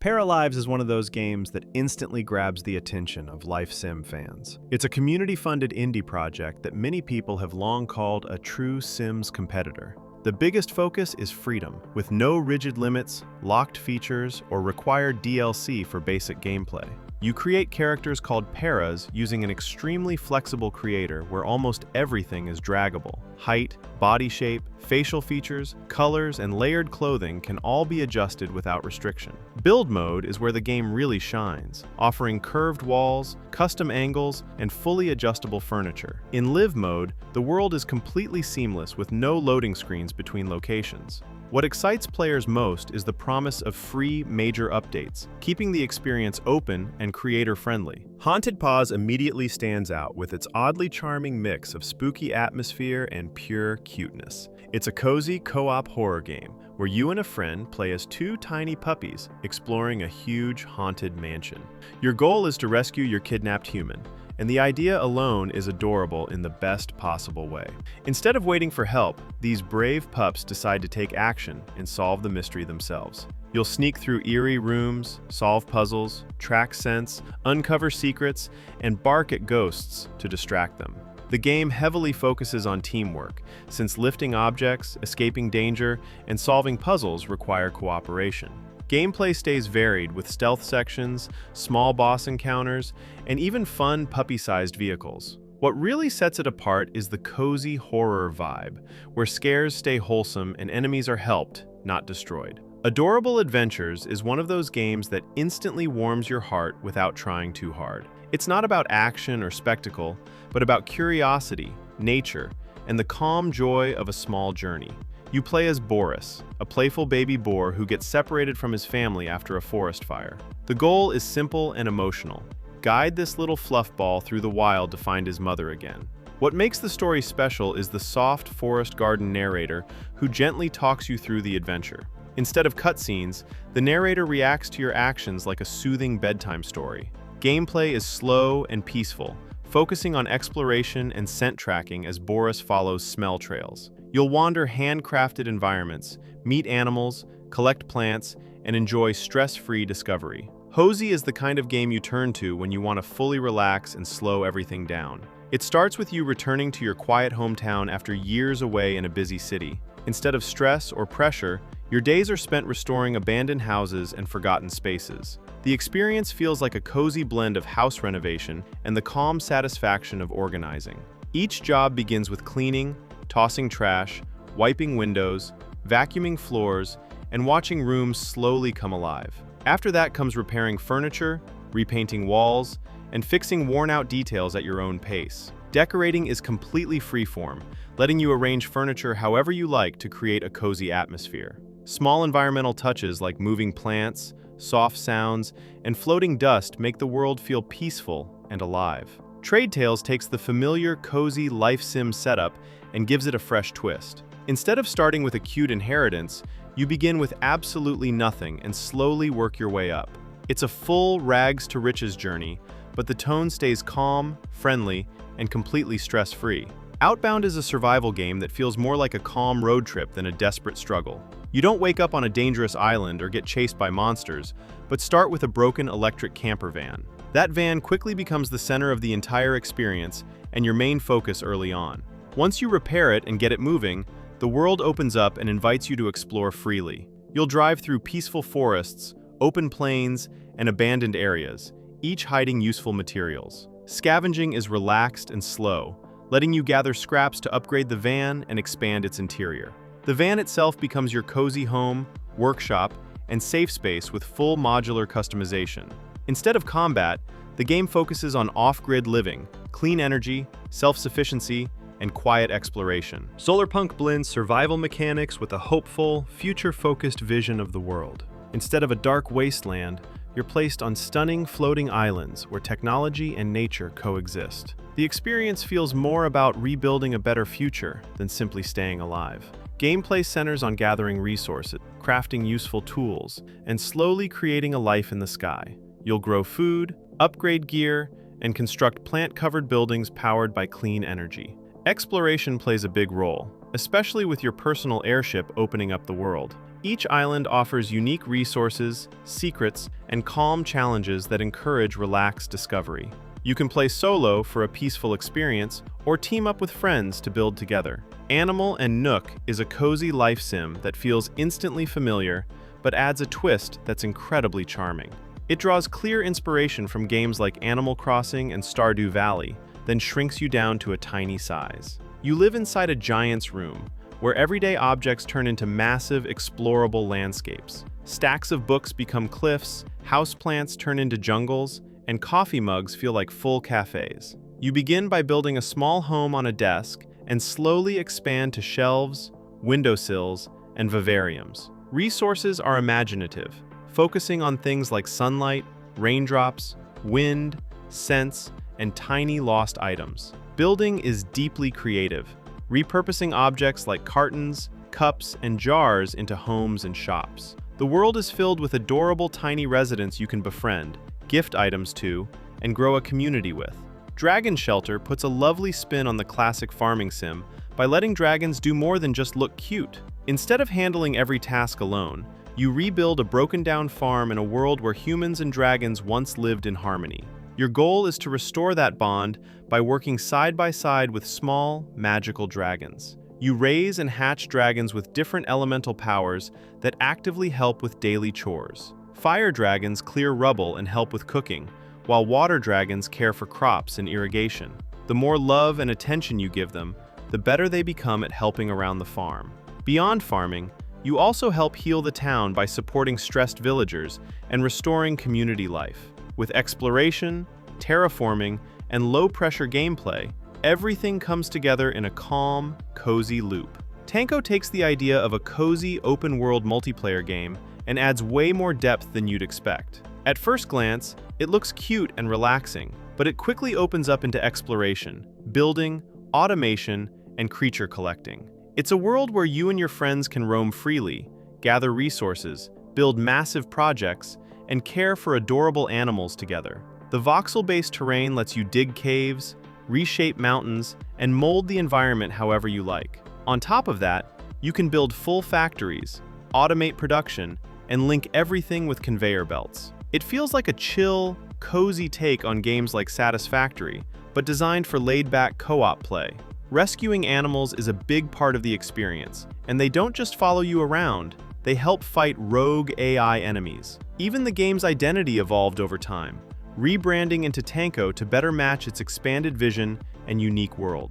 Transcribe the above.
Paralives is one of those games that instantly grabs the attention of life sim fans. It's a community-funded indie project that many people have long called a true Sims competitor. The biggest focus is freedom, with no rigid limits, locked features, or required DLC for basic gameplay. You create characters called paras using an extremely flexible creator where almost everything is draggable. Height, body shape, facial features, colors, and layered clothing can all be adjusted without restriction. Build mode is where the game really shines, offering curved walls, custom angles, and fully adjustable furniture. In live mode, the world is completely seamless with no loading screens between locations. What excites players most is the promise of free major updates, keeping the experience open and creator-friendly. Haunted Paws immediately stands out with its oddly charming mix of spooky atmosphere and pure cuteness. It's a cozy co-op horror game where you and a friend play as two tiny puppies exploring a huge haunted mansion. Your goal is to rescue your kidnapped human, and the idea alone is adorable in the best possible way. Instead of waiting for help, these brave pups decide to take action and solve the mystery themselves. You'll sneak through eerie rooms, solve puzzles, track scents, uncover secrets, and bark at ghosts to distract them. The game heavily focuses on teamwork, since lifting objects, escaping danger, and solving puzzles require cooperation. Gameplay stays varied with stealth sections, small boss encounters, and even fun puppy-sized vehicles. What really sets it apart is the cozy horror vibe, where scares stay wholesome and enemies are helped, not destroyed. Adorable Adventures is one of those games that instantly warms your heart without trying too hard. It's not about action or spectacle, but about curiosity, nature, and the calm joy of a small journey. You play as Boris, a playful baby boar who gets separated from his family after a forest fire. The goal is simple and emotional. Guide this little fluffball through the wild to find his mother again. What makes the story special is the soft forest garden narrator who gently talks you through the adventure. Instead of cutscenes, the narrator reacts to your actions like a soothing bedtime story. Gameplay is slow and peaceful, focusing on exploration and scent tracking as Boris follows smell trails. You'll wander handcrafted environments, meet animals, collect plants, and enjoy stress-free discovery. Hozy is the kind of game you turn to when you want to fully relax and slow everything down. It starts with you returning to your quiet hometown after years away in a busy city. Instead of stress or pressure, your days are spent restoring abandoned houses and forgotten spaces. The experience feels like a cozy blend of house renovation and the calm satisfaction of organizing. Each job begins with cleaning, tossing trash, wiping windows, vacuuming floors, and watching rooms slowly come alive. After that comes repairing furniture, repainting walls, and fixing worn-out details at your own pace. Decorating is completely freeform, letting you arrange furniture however you like to create a cozy atmosphere. Small environmental touches like moving plants, soft sounds, and floating dust make the world feel peaceful and alive. Trade Tales takes the familiar, cozy life sim setup and gives it a fresh twist. Instead of starting with a cute inheritance, you begin with absolutely nothing and slowly work your way up. It's a full rags to riches journey, but the tone stays calm, friendly, and completely stress-free. Outbound is a survival game that feels more like a calm road trip than a desperate struggle. You don't wake up on a dangerous island or get chased by monsters, but start with a broken electric camper van. That van quickly becomes the center of the entire experience and your main focus early on. Once you repair it and get it moving, the world opens up and invites you to explore freely. You'll drive through peaceful forests, open plains, and abandoned areas, each hiding useful materials. Scavenging is relaxed and slow, letting you gather scraps to upgrade the van and expand its interior. The van itself becomes your cozy home, workshop, and safe space with full modular customization. Instead of combat, the game focuses on off-grid living, clean energy, self-sufficiency, and quiet exploration. Solarpunk blends survival mechanics with a hopeful, future-focused vision of the world. Instead of a dark wasteland, you're placed on stunning floating islands where technology and nature coexist. The experience feels more about rebuilding a better future than simply staying alive. Gameplay centers on gathering resources, crafting useful tools, and slowly creating a life in the sky. You'll grow food, upgrade gear, and construct plant-covered buildings powered by clean energy. Exploration plays a big role, especially with your personal airship opening up the world. Each island offers unique resources, secrets, and calm challenges that encourage relaxed discovery. You can play solo for a peaceful experience or team up with friends to build together. Animula Nook is a cozy life sim that feels instantly familiar but adds a twist that's incredibly charming. It draws clear inspiration from games like Animal Crossing and Stardew Valley, then shrinks you down to a tiny size. You live inside a giant's room, where everyday objects turn into massive, explorable landscapes. Stacks of books become cliffs, houseplants turn into jungles, and coffee mugs feel like full cafes. You begin by building a small home on a desk and slowly expand to shelves, windowsills, and vivariums. Resources are imaginative, focusing on things like sunlight, raindrops, wind, scents, and tiny lost items. Building is deeply creative, repurposing objects like cartons, cups, and jars into homes and shops. The world is filled with adorable tiny residents you can befriend, gift items to, and grow a community with. Dragon Shelter puts a lovely spin on the classic farming sim by letting dragons do more than just look cute. Instead of handling every task alone, you rebuild a broken-down farm in a world where humans and dragons once lived in harmony. Your goal is to restore that bond by working side by side with small, magical dragons. You raise and hatch dragons with different elemental powers that actively help with daily chores. Fire dragons clear rubble and help with cooking, while water dragons care for crops and irrigation. The more love and attention you give them, the better they become at helping around the farm. Beyond farming, you also help heal the town by supporting stressed villagers and restoring community life. With exploration, terraforming, and low-pressure gameplay, everything comes together in a calm, cozy loop. Tenkemo takes the idea of a cozy, open-world multiplayer game and adds way more depth than you'd expect. At first glance, it looks cute and relaxing, but it quickly opens up into exploration, building, automation, and creature collecting. It's a world where you and your friends can roam freely, gather resources, build massive projects, and care for adorable animals together. The voxel-based terrain lets you dig caves, reshape mountains, and mold the environment however you like. On top of that, you can build full factories, automate production, and link everything with conveyor belts. It feels like a chill, cozy take on games like Satisfactory, but designed for laid-back co-op play. Rescuing animals is a big part of the experience, and they don't just follow you around, they help fight rogue AI enemies. Even the game's identity evolved over time, rebranding into Tenkemo to better match its expanded vision and unique world.